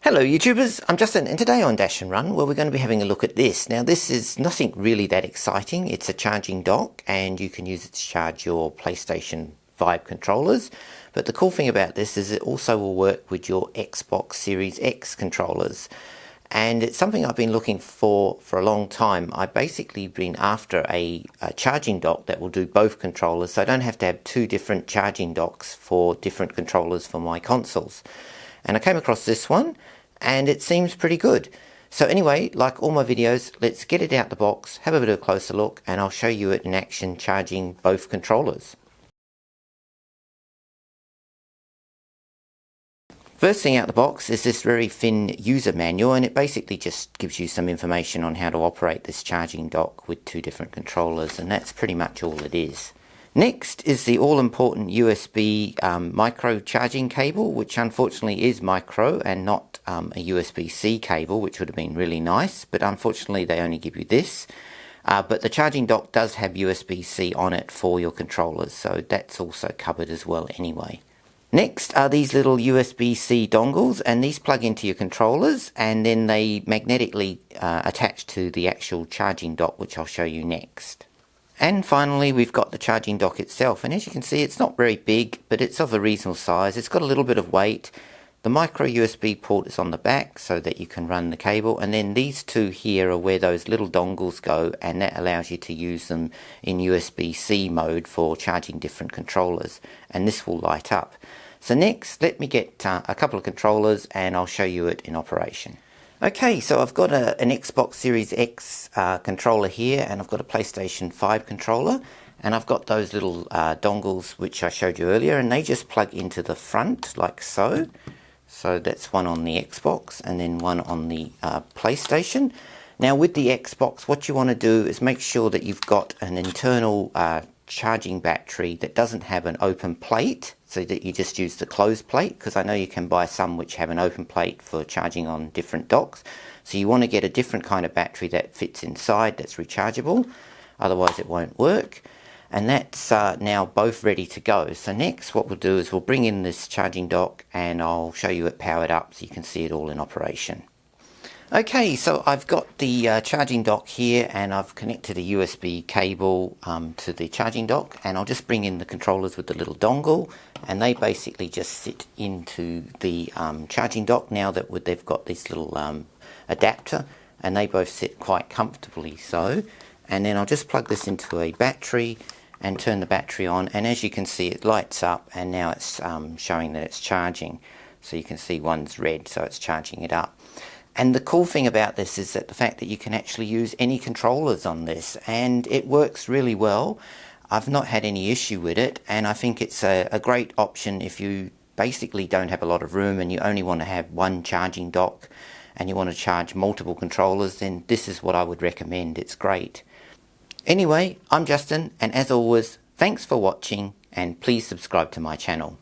Hello YouTubers, I'm Justin and today on Dashandrun we're going to be having a look at this. Now this is nothing really that exciting. It's a charging dock and you can use it to charge your PlayStation 5 controllers. But the cool thing about this is it also will work with your Xbox Series X controllers. And it's something I've been looking for a long time. I've basically been after a charging dock that will do both controllers, so I don't have to have two different charging docks for different controllers for my consoles. And I came across this one and it seems pretty good. So anyway, like all my videos, let's get it out the box, have a bit of a closer look, and I'll show you it in action charging both controllers. First thing out the box is this very thin user manual, and it basically just gives you some information on how to operate this charging dock with two different controllers, and that's pretty much all it is. Next is the all-important USB micro charging cable, which unfortunately is micro and not a USB-C cable, which would have been really nice, but unfortunately they only give you this. But the charging dock does have USB-C on it for your controllers, so that's also covered as well anyway. Next are these little USB-C dongles, and these plug into your controllers and then they magnetically attach to the actual charging dock, which I'll show you next. And finally we've got the charging dock itself, and as you can see it's not very big, but it's of a reasonable size. It's got a little bit of weight. The micro USB port is on the back so that you can run the cable, and then these two here are where those little dongles go, and that allows you to use them in USB-C mode for charging different controllers, and this will light up. So next let me get a couple of controllers and I'll show you it in operation. Okay, so I've got an Xbox Series X controller here, and I've got a PlayStation 5 controller, and I've got those little dongles which I showed you earlier, and they just plug into the front like so. So that's one on the Xbox and then one on the PlayStation. Now with the Xbox, what you want to do is make sure that you've got an internal charging battery that doesn't have an open plate, so that you just use the closed plate, because I know you can buy some which have an open plate for charging on different docks. So you want to get a different kind of battery that fits inside, that's rechargeable, otherwise it won't work. And that's now both ready to go. So next what we'll do is we'll bring in this charging dock and I'll show you it powered up so you can see it all in operation. Okay, so I've got the charging dock here, and I've connected a USB cable to the charging dock, and I'll just bring in the controllers with the little dongle, and they basically just sit into the charging dock now that they've got this little adapter, and they both sit quite comfortably so. And then I'll just plug this into a battery and turn the battery on, and as you can see it lights up, and now it's showing that it's charging. So you can see one's red, so it's charging it up. And the cool thing about this is that the fact that you can actually use any controllers on this, and it works really well. I've not had any issue with it, and I think it's a great option if you basically don't have a lot of room and you only want to have one charging dock and you want to charge multiple controllers, then this is what I would recommend. It's great. Anyway, I'm Justin, and as always, thanks for watching and please subscribe to my channel.